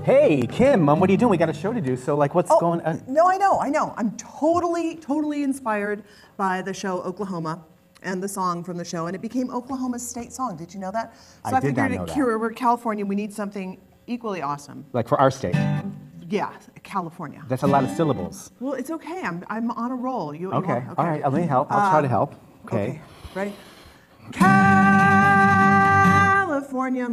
Hey, Kim, what are you doing? We got a show to do, so like what's going on? No, I know. I'm totally inspired by the show Oklahoma and the song from the show, and it became Oklahoma's state song. Did you know that? So I did not know that. We're California, we need something equally awesome. Like for our state. Yeah, California. That's a lot of syllables. Well, it's okay. I'm on a roll. Okay. All right, let me help. I'll try to help. Okay. Ready? California.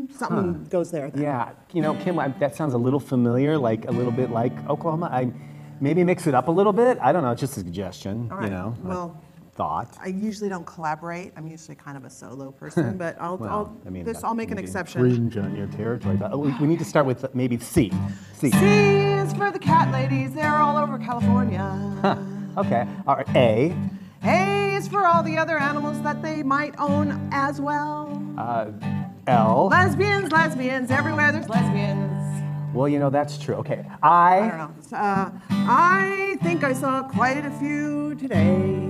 Something goes there. Then. Yeah, you know, Kim, that sounds a little familiar, like a little bit like Oklahoma. I maybe mix it up a little bit. I don't know, it's just a suggestion, All right. you know. Well, thought. I usually don't collaborate. I'm usually kind of a solo person, but I'll make an exception. Fringe on your territory. But we need to start with maybe C. C is for the cat ladies. They're all over California. Okay. All right. A. A is for all the other animals that they might own as well. L. Lesbians, everywhere there's lesbians. Well, you know, that's true. Okay. I don't know. I think I saw quite a few today.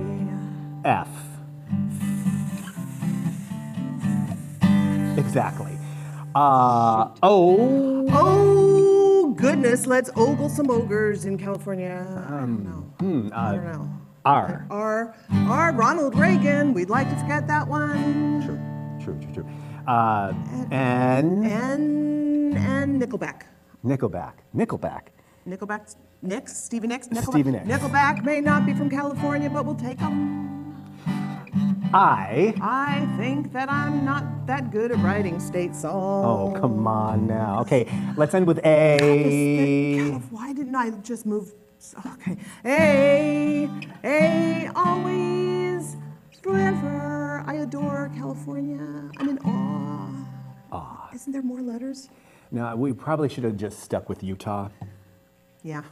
F. Exactly. O. Oh, goodness, let's ogle some ogres in California. I don't know. R. Ronald Reagan. We'd like to forget that one. True. And Nickelback. Nickelback's Nicks? Stevie Nicks? Stevie Nicks. Nickelback may not be from California, but we'll take them. I think that I'm not that good at writing state songs. Oh, come on now. Okay, let's end with A. Why didn't I just move? Okay. A, always, forever. I adore California. I'm in awe. Isn't there more letters? No, we probably should have just stuck with Utah. Yeah.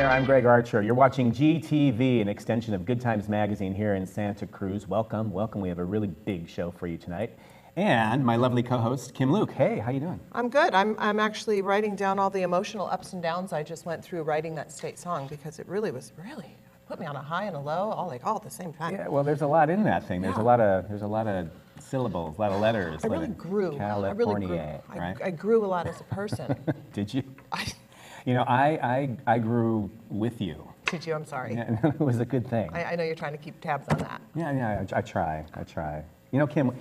I'm Greg Archer. You're watching GTV, an extension of Good Times Magazine here in Santa Cruz. Welcome. We have a really big show for you tonight. And my lovely co-host, Kim Luke. Hey, how you doing? I'm good. I'm actually writing down all the emotional ups and downs I just went through writing that state song because it really put me on a high and a low, all at the same time. Yeah, well, there's a lot in that thing. There's a lot of syllables, a lot of letters. I really grew. California, right? I grew a lot as a person. Did you? You know, I grew with you. Did you? I'm sorry. Yeah, it was a good thing. I know you're trying to keep tabs on that. Yeah, I try. You know, Kim,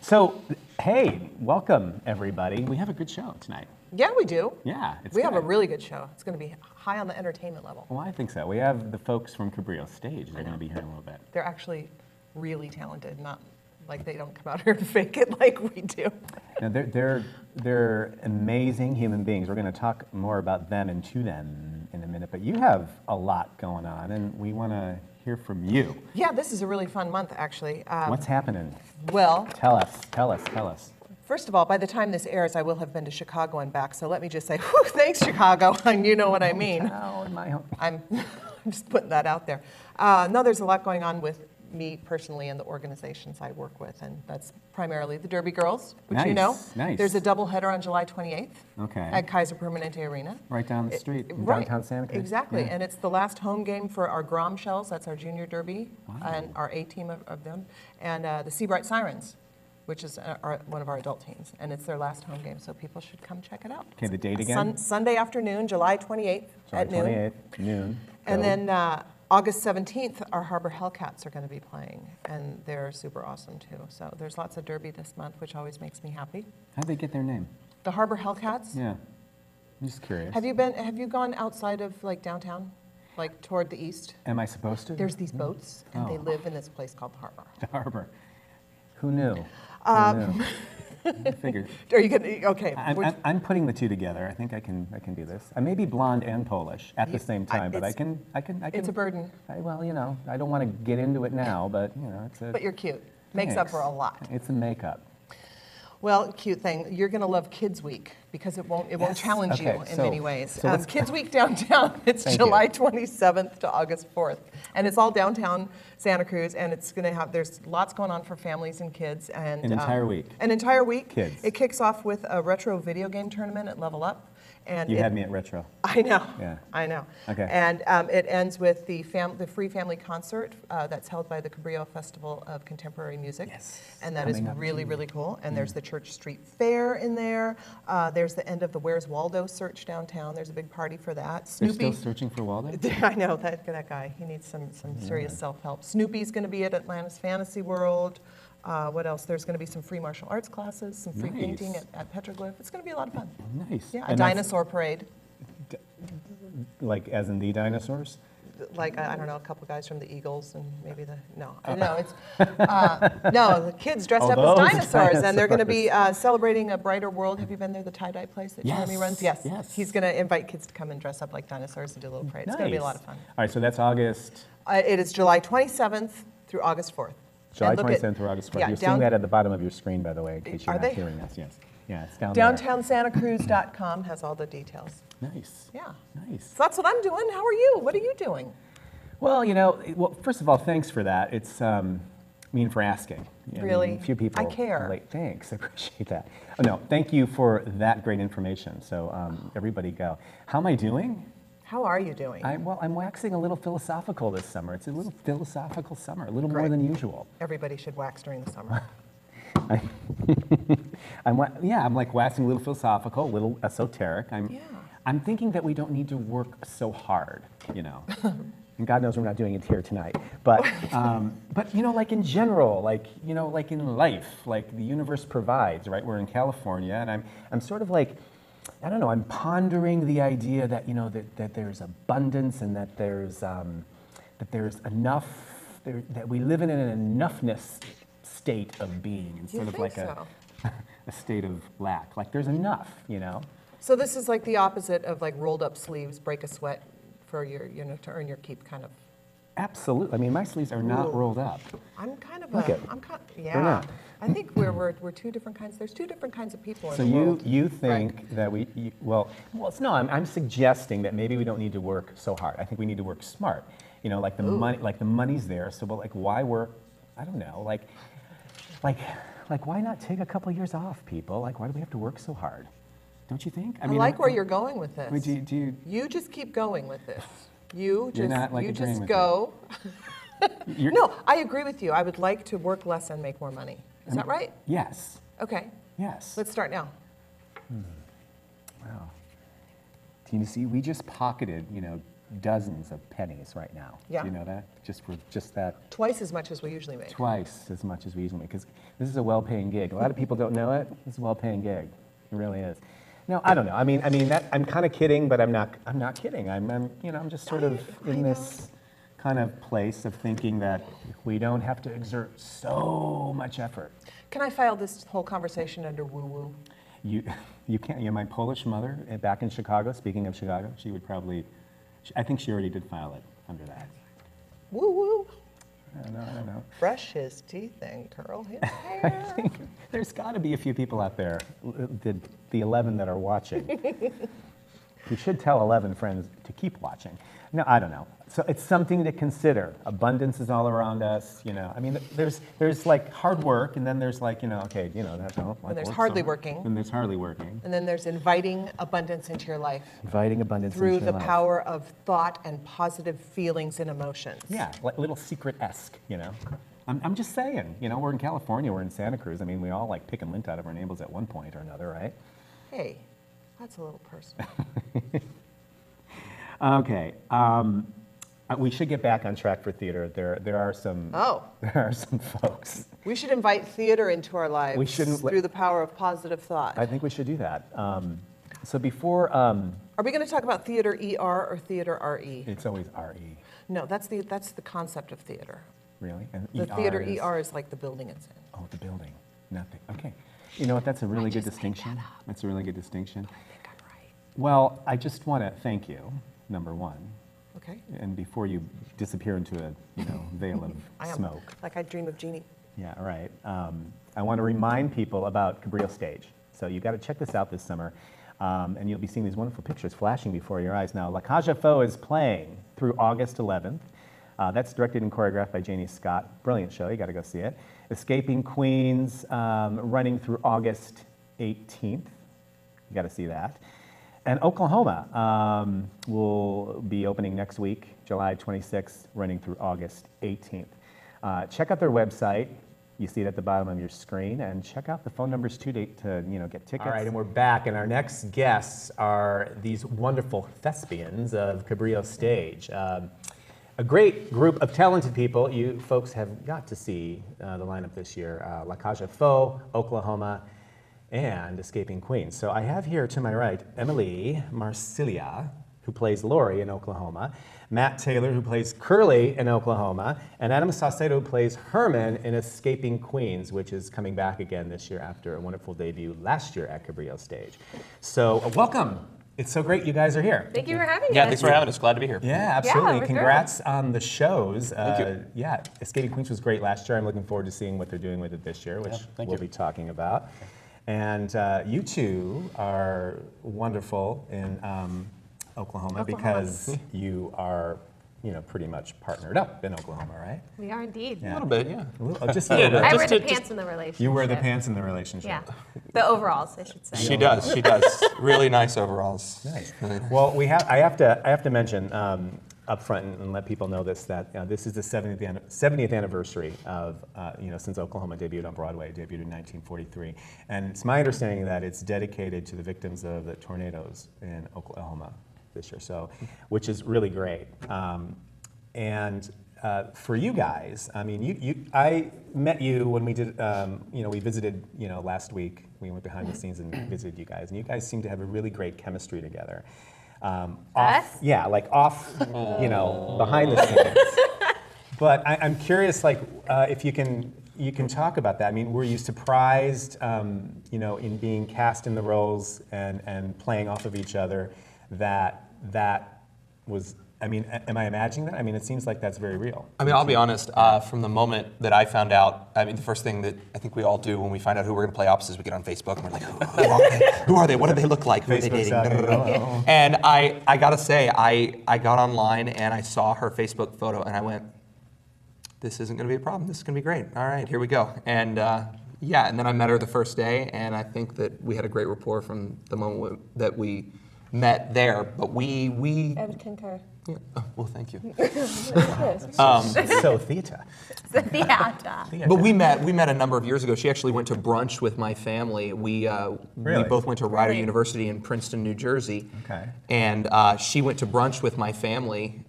so, hey, welcome, everybody. We have a good show tonight. Yeah, we do. Yeah, we have a really good show. It's going to be high on the entertainment level. Well, I think so. We have the folks from Cabrillo Stage. They're going to be here in a little bit. They're actually really talented, not like they don't come out here to fake it like we do. No, they're amazing human beings. We're going to talk more about them and to them in a minute, but you have a lot going on, and we want to hear from you. Yeah, this is a really fun month, actually. What's happening? Well, tell us. First of all, by the time this airs, I will have been to Chicago and back, so let me just say, whew, thanks, Chicago, and you know what I mean. I'm just putting that out there. No, there's a lot going on with me personally and the organizations I work with, and that's primarily the Derby Girls, which you know. Nice. There's a doubleheader on July 28th at Kaiser Permanente Arena. Right down the street in downtown Santa Cruz. Exactly, and it's the last home game for our Grom Shells, that's our junior derby, and our A team of them, and the Seabright Sirens, which is one of our adult teams, and it's their last home game, so people should come check it out. Okay, the date again? Sunday afternoon, July 28th at noon. July 28th, noon. And then August 17th, our Harbor Hellcats are going to be playing, and they're super awesome too. So there's lots of derby this month, which always makes me happy. How'd they get their name? The Harbor Hellcats? Yeah, I'm just curious. Have you gone outside of like downtown, like toward the east? Am I supposed to? There's these boats, and they live in this place called the Harbor. The Harbor. Who knew? I figured. Are you gonna? Okay. I'm putting the two together. I think I can do this. I may be blonde and Polish at the same time, but I can. It's a burden. Well, you know, I don't want to get into it now, but you know, it's a. But you're cute. Makes up for a lot. It's a makeup. Well, cute thing. You're going to love Kids Week because it won't challenge you in many ways. So Kids Week downtown. It's July 27th to August 4th, and it's all downtown Santa Cruz. And it's going to have. There's lots going on for families and kids. And an entire week. An entire week. Kids. It kicks off with a retro video game tournament at Level Up. And you had me at retro. I know. Yeah. I know. Okay. And it ends with the free family concert that's held by the Cabrillo Festival of Contemporary Music. Yes. And that is really, really cool. And there's the Church Street Fair in there. There's the end of the Where's Waldo search downtown. There's a big party for that. They're Snoopy. still searching for Waldo? I know, that guy. He needs some serious self-help. Snoopy's going to be at Atlantis Fantasy World. What else? There's going to be some free martial arts classes, some free painting at Petroglyph. It's going to be a lot of fun. Nice. Yeah, a dinosaur parade. Like as in the dinosaurs? Like, I don't know, a couple guys from the Eagles and maybe no, it's, no, the kids dressed up as dinosaurs, and they're going to be celebrating a brighter world. Have you been there, the tie-dye place that Jeremy runs? Yes. He's going to invite kids to come and dress up like dinosaurs and do a little parade. It's going to be a lot of fun. All right, so that's August? It is July 27th through August 4th. July 27th through August 4th. Yeah, you're seeing that at the bottom of your screen, by the way, in case you're not hearing us. Yes. Yeah, it's down there. DowntownSantaCruz.com has all the details. Nice. Yeah. Nice. So that's what I'm doing. How are you? What are you doing? Well, first of all, thanks for that. It's for asking. Really? A few people. I care. Like, thanks. I appreciate that. Oh, no, thank you for that great information. So everybody go. How am I doing? How are you doing? I'm waxing a little philosophical this summer. It's a little philosophical summer, a little more than usual. Everybody should wax during the summer. I'm like waxing a little philosophical, a little esoteric. I'm thinking that we don't need to work so hard, And God knows we're not doing it here tonight. But like in general, like in life, like the universe provides, right? We're in California, and I'm sort of like, I don't know, I'm pondering the idea that, that there's abundance and that there's enough, that we live in an enoughness state of being instead of like a state of lack. Like there's enough, So this is like the opposite of like rolled up sleeves, break a sweat for your, to earn your keep kind of. Absolutely. I mean, my sleeves are not rolled up. I'm kind of They're not. I think we're two different kinds. There's two different kinds of people in so the world. So you think that I'm suggesting that maybe we don't need to work so hard. I think we need to work smart. Like the money's there. So, but like, why work? I don't know. Like, why not take a couple years off, people? Like, why do we have to work so hard? Don't you think? I like where you're going with this. You just keep going with this. You just go. No, I agree with you. I would like to work less and make more money. Is that right? Yes. Okay. Yes. Let's start now. Wow. Do you see? We just pocketed, dozens of pennies right now. Yeah. Do you know that? Just that. Twice as much as we usually make. Twice as much as we usually make, because this is a well-paying gig. A lot of people don't know it. This is a well-paying gig. It really is. No, I don't know. I mean that I'm kind of kidding, but I'm not kidding. I'm just sort of in this kind of place of thinking that we don't have to exert so much effort. Can I file this whole conversation under woo-woo? You can't. My Polish mother back in Chicago, speaking of Chicago, she would probably, I think she already did file it under that. Woo-woo. I don't know. Brush his teeth and curl his hair. I think there's got to be a few people out there, the 11 that are watching. You should tell 11 friends to keep watching. No, I don't know. So it's something to consider. Abundance is all around us, I mean, there's like hard work, and then there's like, okay, that don't. And there's hardly working. And there's hardly working. And then there's inviting abundance into your life. Inviting abundance into your life. Through the power of thought and positive feelings and emotions. Yeah, like a little secret-esque, I'm just saying, we're in California, we're in Santa Cruz. I mean, we all like picking lint out of our nails at one point or another, right? Hey, that's a little personal. Okay, we should get back on track for theater. There are some folks. We should invite theater into our lives through the power of positive thought. I think we should do that. So before, are we going to talk about theater ER or theater RE? It's always RE. No, that's the concept of theater. Really? And the theater ER is like the building it's in. Oh, the building, nothing. Okay. You know what? That's a really good distinction. That's a really good distinction. I think I'm right. Well, I just want to thank you, number one. Okay. And before you disappear into a veil of smoke. Like I dream of Jeannie. Yeah, right. I want to remind people about Cabrillo Stage. So you've got to check this out this summer. And you'll be seeing these wonderful pictures flashing before your eyes now. Cage Aux Folles is playing through August 11th. That's directed and choreographed by Janie Scott. Brilliant show, you got to go see it. Escaping Queens, running through August 18th. You got to see that. And Oklahoma will be opening next week, July 26th, running through August 18th. Check out their website. You see it at the bottom of your screen, and check out the phone numbers too to get tickets. All right, and we're back, and our next guests are these wonderful thespians of Cabrillo Stage. A great group of talented people. You folks have got to see the lineup this year. Cage Aux Folles, Oklahoma, and Escaping Queens. So I have here to my right Emily Marsilia, who plays Lori in Oklahoma, Matt Taylor, who plays Curly in Oklahoma, and Adam Saucedo, who plays Herman in Escaping Queens, which is coming back again this year after a wonderful debut last year at Cabrillo Stage. So welcome. It's so great you guys are here. Thank you for having us. Yeah, thanks for having us. Glad to be here. Yeah, absolutely. Yeah, Congrats on the shows. Thank you. Yeah, Escaping Queens was great last year. I'm looking forward to seeing what they're doing with it this year, which we'll be talking about. And you two are wonderful in Oklahoma because you are, pretty much partnered up in Oklahoma, right? We are indeed. Yeah. A little bit, yeah. Just a little bit. I wear the pants in the relationship. You wear the pants in the relationship. Yeah, the overalls, I should say. She does. She does. Really nice overalls. Nice. Really nice. Well, I have to mention up front and let people know this, that this is the 70th anniversary of since Oklahoma debuted on Broadway, debuted in 1943, and it's my understanding that it's dedicated to the victims of the tornadoes in Oklahoma this year, so which is really great. And for you guys, I mean, I met you when we did, we visited, last week. We went behind the scenes and visited you guys, and you guys seem to have a really great chemistry together. Us? Yeah, like off, behind the scenes. But I'm curious, if you can talk about that. I mean, were you surprised, in being cast in the roles and playing off of each other, that was? I mean, am I imagining that? I mean, it seems like that's very real. I mean, I'll be honest, from the moment that I found out, I mean, the first thing that I think we all do when we find out who we're going to play opposites, we get on Facebook and we're like, who are they? What do they look like? Who are they dating? And I got to say, I got online and I saw her Facebook photo and I went, this isn't going to be a problem. This is going to be great. All right, here we go. And and then I met her the first day, and I think that we had a great rapport from the moment that we met there. But we I would concur. Yeah. Oh, well, thank you. So theater. But we met a number of years ago. She actually went to brunch with my family. We both went to Rider University in Princeton, New Jersey. Okay. And she went to brunch with my family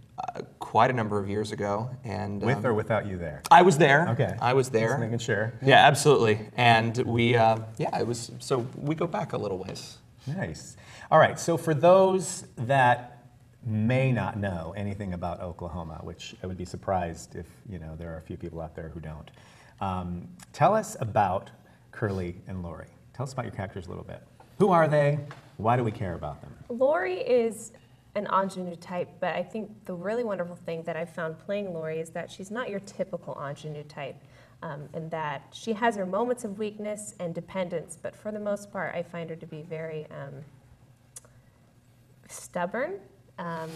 quite a number of years ago. And With or without you there? I was there. Okay. I was there. Just making sure. Yeah, absolutely. And we, it was, so we go back a little ways. Nice. All right, so for those that may not know anything about Oklahoma, which I would be surprised if there are a few people out there who don't, tell us about Curly and Lori. Tell us about your characters a little bit. Who are they? Why do we care about them? Lori is an ingenue type, but I think the really wonderful thing that I've found playing Lori is that she's not your typical ingenue type, and that she has her moments of weakness and dependence, but for the most part, I find her to be very stubborn. Okay.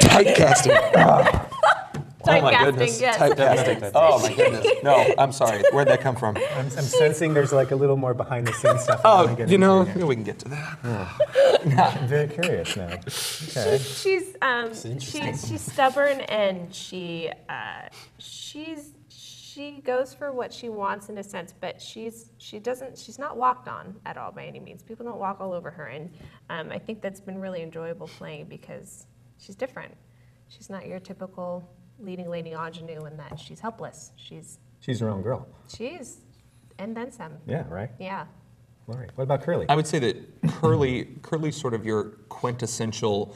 Typecasting. Oh my Typecasting, goodness. yes. Typecasting. Oh my goodness. No, I'm sorry. Where'd that come from? I'm sensing there's like a little more behind the scenes stuff. Oh, we can get to that. I'm very curious now. Okay. She's stubborn, and she goes for what she wants in a sense, but she's not walked on at all by any means. People don't walk all over her, and I think that's been really enjoyable playing because she's different. She's not your typical leading lady ingenue in that she's helpless. She's her own girl. She's, and then some. Yeah, right? Yeah. Lori. What about Curly? I would say that Curly's sort of your quintessential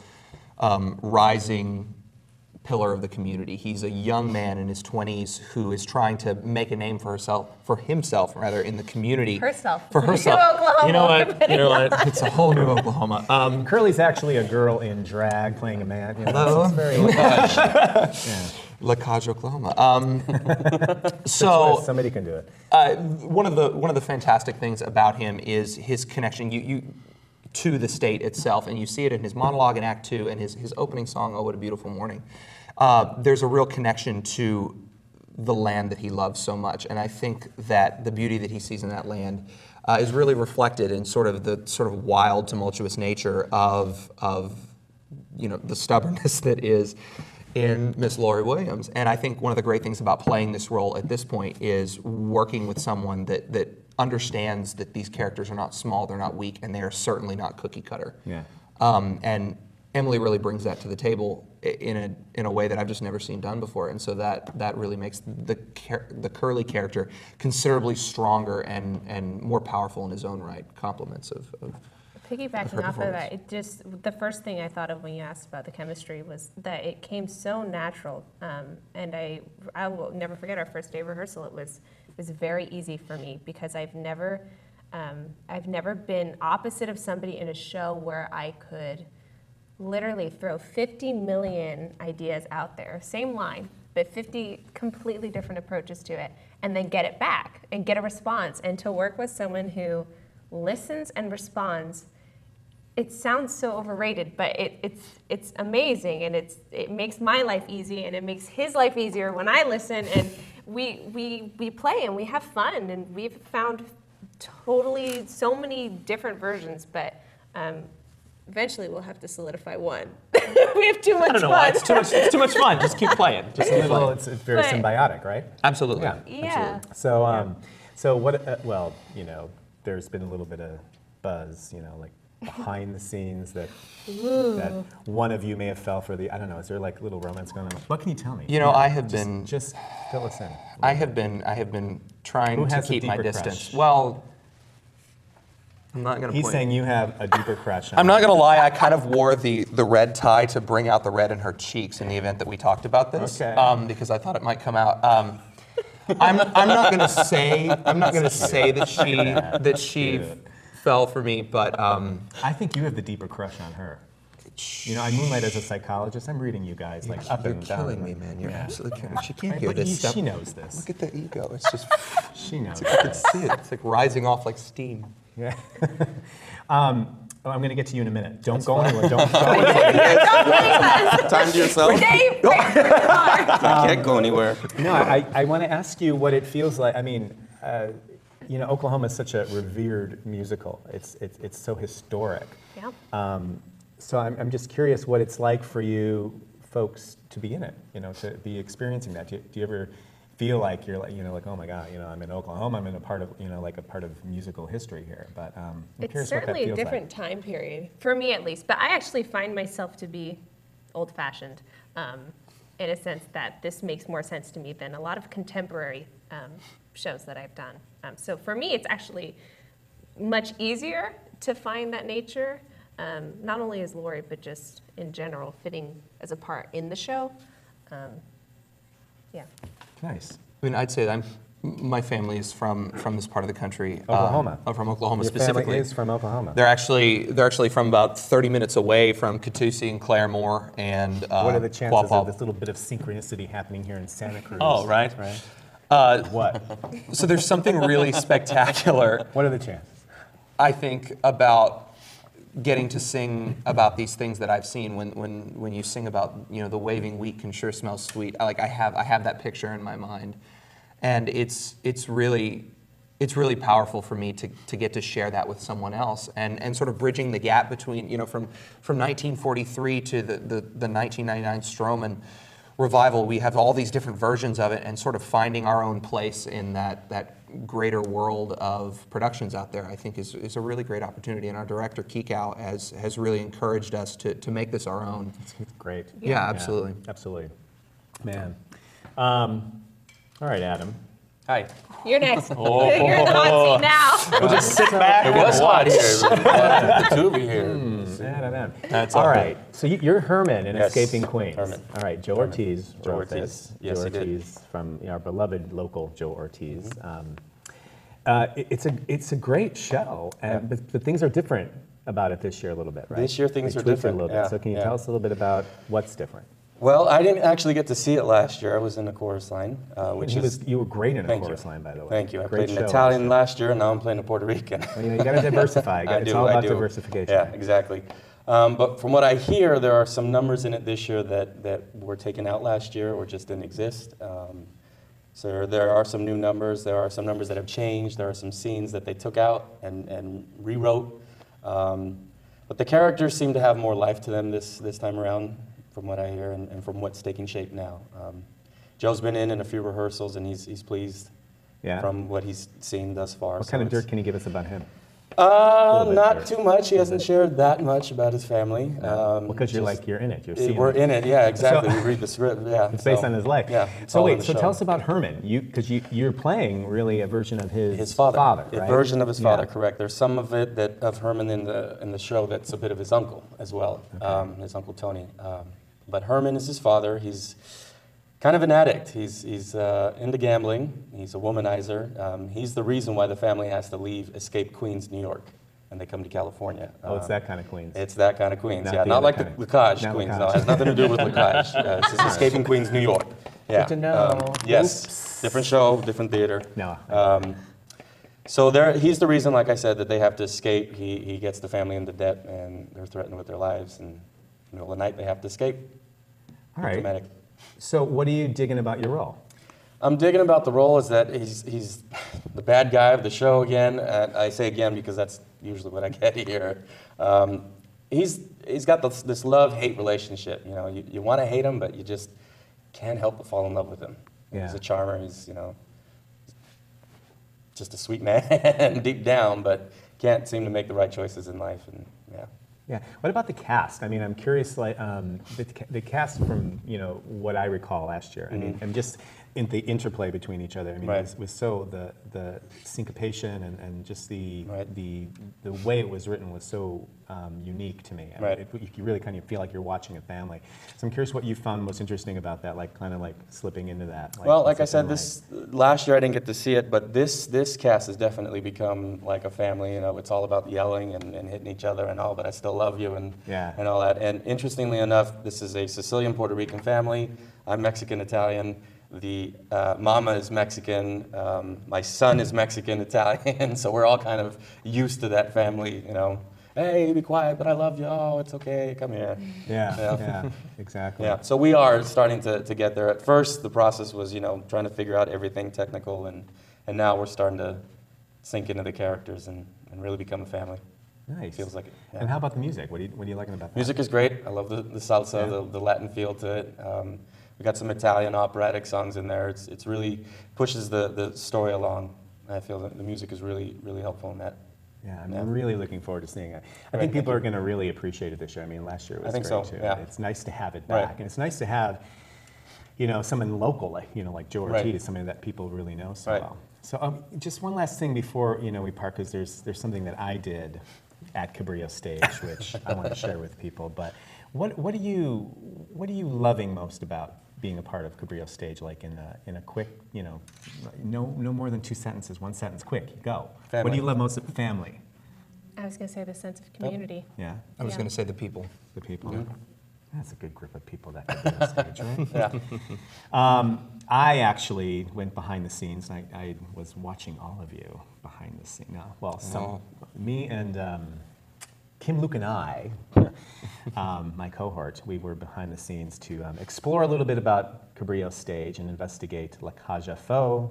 rising pillar of the community. He's a young man in his 20s who is trying to make a name for himself in the community. For herself. Oklahoma, you know what? It's a whole new Oklahoma. Curly's actually a girl in drag playing a man. Hello. It's very, La Cage, Oklahoma. Somebody can do it. One of the fantastic things about him is his connection to the state itself, and you see it in his monologue in Act 2 and his opening song, "Oh What a Beautiful Morning." There's a real connection to the land that he loves so much, and I think that the beauty that he sees in that land is really reflected in the wild, tumultuous nature of the stubbornness that is in Miss Laurie Williams. And I think one of the great things about playing this role at this point is working with someone that understands that these characters are not small, they're not weak, and they are certainly not cookie cutter. Yeah. And Emily really brings that to the table in a way that I've just never seen done before, and so that really makes the Curly character considerably stronger and more powerful in his own right. Compliments of Piggybacking off of that, the first thing I thought of when you asked about the chemistry was that it came so natural, and I will never forget our first day of rehearsal. It was very easy for me because I've never been opposite of somebody in a show where I could literally throw 50 million ideas out there, same line, but 50 completely different approaches to it, and then get it back and get a response. And to work with someone who listens and responds, it sounds so overrated, but it's amazing, and it makes my life easy, and it makes his life easier when I listen, and we play and we have fun, and we've found totally so many different versions, but eventually we'll have to solidify one. We have too much fun. I don't know why. It's too much fun. Just keep playing. Well, it's very symbiotic, right? Absolutely. Yeah. Absolutely. So what? Well, there's been a little bit of buzz, like behind the scenes that one of you may have fell for the. I don't know. Is there like little romance going on? What can you tell me? I have been just fill us in. I have been trying to keep my distance. Crush? Well, I'm not going to. He's saying you have a deeper crush on I'm not going to lie. I kind of wore the red tie to bring out the red in her cheeks in the event that we talked about this, because I thought it might come out. I'm not going to say that she fell for me, but I think you have the deeper crush on her. I moonlight as a psychologist. I'm reading you guys like up and down. You're killing me, man. You're absolutely killing me. She can't hear this stuff. She knows this. Look at the ego. It's just. She knows. I can see it. It's like rising off like steam. Yeah. I'm going to get to you in a minute. Don't go anywhere. Don't go anywhere. Time to yourself. I can't go anywhere. No, I want to ask you what it feels like. I mean, Oklahoma is such a revered musical. It's so historic. Yeah. So I'm just curious what it's like for you folks to be in it. To be experiencing that. Do you ever feel like you're like oh my God, I'm in Oklahoma. I'm in a part of a part of musical history here. But I'm curious what that certainly feels a different time period for me, at least. But I actually find myself to be old-fashioned in a sense that this makes more sense to me than a lot of contemporary shows that I've done. So for me, it's actually much easier to find that nature, not only as Laurie, but just in general, fitting as a part in the show. Yeah. Nice. I mean, I'd say my family is from this part of the country. Oklahoma. From Oklahoma Your specifically. family is from Oklahoma. They're actually from about 30 minutes away from Catoosie and Claremore and What are the chances Quapaw. of this little bit of synchronicity happening here in Santa Cruz? Oh, right. What? So there's something really spectacular, What are the chances? I think, about getting to sing about these things that I've seen. When you sing about the waving wheat can sure smell sweet. I have that picture in my mind, and it's really powerful for me to get to share that with someone else, and sort of bridging the gap between from 1943 to the 1999 Stroman revival. We have all these different versions of it, and sort of finding our own place in that greater world of productions out there, I think is a really great opportunity. And our director, Kikau, has really encouraged us to make this our own. It's great. Yeah, absolutely. Absolutely. Man. All right, Adam. Hi. You're next. You're in the hot seat now. We'll just sit back and was hot watch. here. The two of you here. That's all right. So you're Herman in Yes, Escaping Queens. Herman. All right, Joe Ortiz Joe wrote Ortiz. this. Yes, Joe he did. Ortiz from our beloved local Joe Ortiz. It's a great show, but things are different about it this year a little bit, right? This year things They are tweaked it different, a little yeah, bit. So can you yeah. tell us a little bit about what's different? Well, I didn't actually get to see it last year. I was in the chorus line, which You were great in a Thank chorus you. line, by the way. Thank you. I Great played an show Italian last year, and now I'm playing a Puerto Rican. Well, you got to diversify. It's all about diversification. Yeah, exactly. But from what I hear, there are some numbers in it this year that were taken out last year or just didn't exist. So there are some new numbers. There are some numbers that have changed. There are some scenes that they took out and rewrote. But the characters seem to have more life to them this time around, from what I hear and from what's taking shape now. Joe's been in a few rehearsals, and he's pleased from what he's seen thus far. What kind of dirt can you give us about him? Not too much. He hasn't shared that much about his family. Because you're in it. You're seeing We're it. in it, yeah, exactly. So- We read the script, yeah. It's based on his life. Yeah. So wait, so tell us about Herman. Because you're playing really a version of his father. right? A version of his father, Yeah. correct. There's some of it of Herman in the show that's a bit of his uncle as well, his Uncle Tony. But Herman is his father. He's kind of an addict. He's into gambling. He's a womanizer. He's the reason why the family has to escape Queens, New York, and they come to California. Oh, it's that kind of Queens. It's that kind of Queens, Not yeah. the Not other like kind. the Cage Not Queens, Cage. no. It has nothing to do with Cage. This is Escaping Queens, New York. Yeah. Good to know. Yes. Oops. Different show, different theater. No. So he's the reason, like I said, that they have to escape. He gets the family into debt, and they're threatened with their lives. And in the middle of the night, they have to escape. All right. Dramatic. So what are you digging about your role? I'm digging about the role is that he's the bad guy of the show again. I say again because that's usually what I get here. He's got this love-hate relationship. You know, you want to hate him, but you just can't help but fall in love with him. Yeah. He's a charmer. He's just a sweet man deep down, but can't seem to make the right choices in life. And yeah. Yeah. What about the cast? I mean, I'm curious, like the cast from what I recall last year. I mean, and just in the interplay between each other. I mean, Right. it was so the syncopation and just the way it was written was so unique to me. I mean, Right. you really kind of feel like you're watching a family. So I'm curious what you found most interesting about that, like kind of like slipping into that. Well, like I what's it said, been last year I didn't get to see it, but this cast has definitely become like a family. It's all about yelling and hitting each other and all, but I still love you and all that. And interestingly enough, this is a Sicilian Puerto Rican family. I'm Mexican Italian. The mama is Mexican. My son is Mexican Italian. So we're all kind of used to that family. Hey, be quiet, but I love you. Oh, it's okay. Come here. Yeah, exactly. Yeah, so we are starting to get there. At first, the process was, trying to figure out everything technical, and now we're starting to sink into the characters and really become a family. Nice. Feels like it. Yeah. And how about the music? What are you liking about that? Music is great. I love the salsa, the Latin feel to it. We got some Italian operatic songs in there. It's really pushes the story along. I feel that the music is really, really helpful in that. Yeah, I'm really looking forward to seeing it. I think people are going to really appreciate it this year. I mean, last year was great so, too. yeah. It's nice to have it back, and it's nice to have, someone local like Joe Ortiz, somebody that people really know so well. So just one last thing before we part, because there's something that I did at Cabrillo Stage, which I want to share with people. But what are you loving most about being a part of Cabrillo Stage? Like in a quick, no more than 2 sentences, one sentence, quick, go. Family. What do you love most about family? I was going to say the sense of community. Yeah, I was going to say the people. the people. That's a good group of people that could be on stage, right? Yeah. I actually went behind the scenes. I was watching all of you behind the scenes. No, well, me and Kim, Luke, and I, my cohort, we were behind the scenes to explore a little bit about Cabrillo Stage and investigate La Cage aux Folles,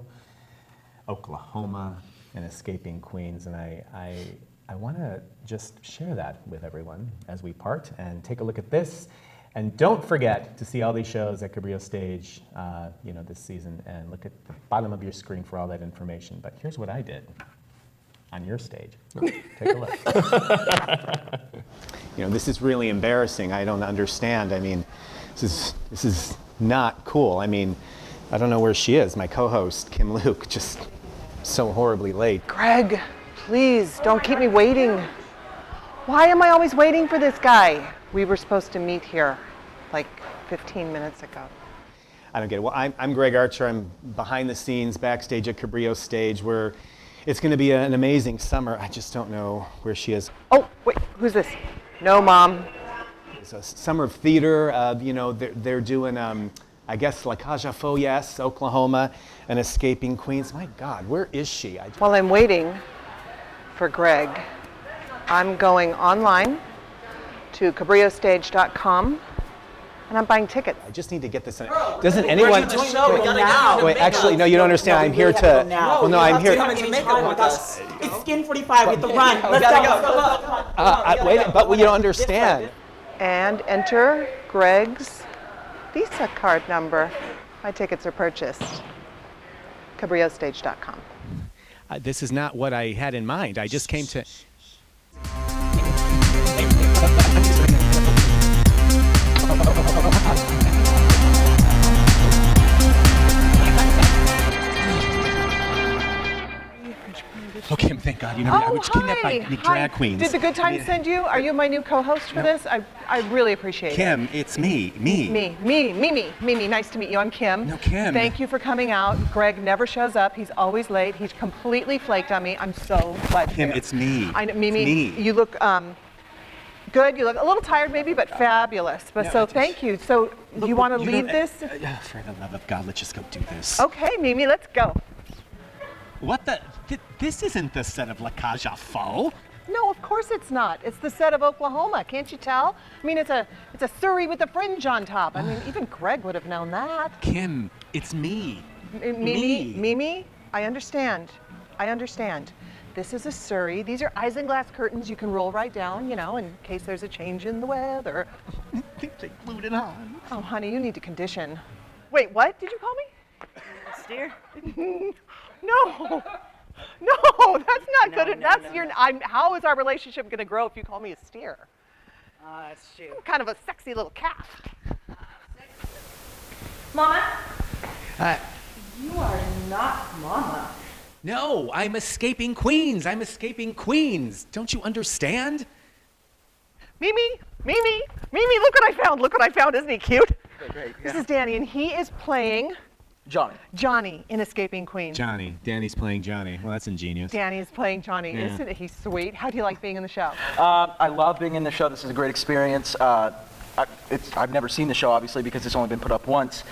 Oklahoma, and Escaping Queens. And I want to just share that with everyone as we part and take a look at this. And don't forget to see all these shows at Cabrillo Stage, this season, and look at the bottom of your screen for all that information. But here's what I did on your stage. Take a look. This is really embarrassing. I don't understand. I mean, this is not cool. I mean, I don't know where she is. My co-host, Kim Luke, just so horribly late. Greg, please don't keep me waiting. Why am I always waiting for this guy? We were supposed to meet here like 15 minutes ago. I don't get it. Well, I'm Greg Archer. I'm behind the scenes, backstage at Cabrillo Stage, where it's going to be an amazing summer. I just don't know where she is. Oh, wait, who's this? No, Mom. It's a summer of theater. They're doing, I guess, La Cage Aux Folles, yes, Oklahoma, and Escaping Queens. My God, where is she? While I'm waiting for Greg, I'm going online to cabrillostage.com and I'm buying tickets. I just need to get this in. Doesn't anyone? Wait, actually, no, you don't understand. I'm here to. Well, no, I'm here. It's Skin 45. We have to run. Let's go. Wait, but you don't understand. And enter Greg's Visa card number. My tickets are purchased. cabrillostage.com. This is not what I had in mind. I just came to. Okay, thank God. I was kidnapped by drag queens. Did the Good Times send you? Are you my new co-host for this? I really appreciate it. Kim, it's me. Mimi. Nice to meet you. I'm Kim. No, Kim. Thank you for coming out. Greg never shows up. He's always late. He's completely flaked on me. I'm so glad you're Kim, here. it's me. I know, Mimi, It's me. you look good. You look a little tired maybe, but fabulous. But thank you. So you want to lead this? For the love of God, let's just go do this. Okay, Mimi, let's go. What the? This isn't the set of La Cage Aux Folles. No, of course it's not. It's the set of Oklahoma. Can't you tell? I mean, it's a Surrey with a fringe on top. I mean, even Greg would have known that. Kim, it's me. Mimi, I understand. This is a Surrey. These are isinglass curtains you can roll right down, in case there's a change in the weather. I think they glued it on. Oh, honey, you need to condition. Wait, what did you call me? Steer. No, that's not good. How is our relationship going to grow if you call me a steer? That's true. I'm kind of a sexy little calf. Mama? Hi. You are not Mama. No, I'm escaping Queens. Don't you understand? Mimi, look what I found. Isn't he cute? Great. This is Danny, and he is playing Johnny in Escaping Queens. Danny's playing Johnny. Well, that's ingenious. Danny is playing Johnny. Yeah. Isn't he sweet? How do you like being in the show? I love being in the show. This is a great experience. I've never seen the show, obviously, because it's only been put up once.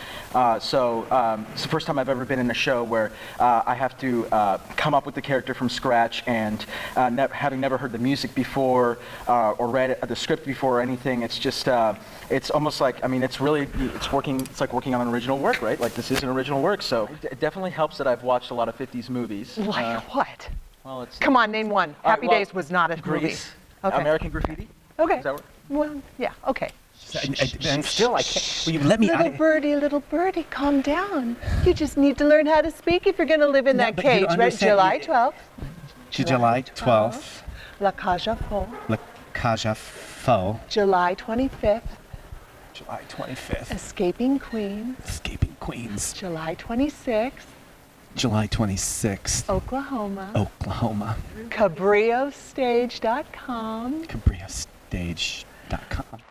So it's the first time I've ever been in a show where I have to come up with the character from scratch, and having never heard the music before or read the script before or anything, it's just, it's almost like, it's like working on an original work, right? Like, this is an original work, so it definitely helps that I've watched a lot of 50s movies. Like what? Well, it's Come on, name one. Happy Days was not a movie. Grease, Okay. American Graffiti. Okay. Does that work? Well, yeah, okay. And still, I can't. Will you let me? Little birdie, calm down. You just need to learn how to speak if you're going to live in that cage, right? July 12th. July 12th. La Cage Aux Folles. La Cage Aux Folles. July 25th. July 25th. Escaping Queens. Escaping Queens. July 26th. July 26th. Oklahoma. CabrillosStage.com. CabrillosStage.com.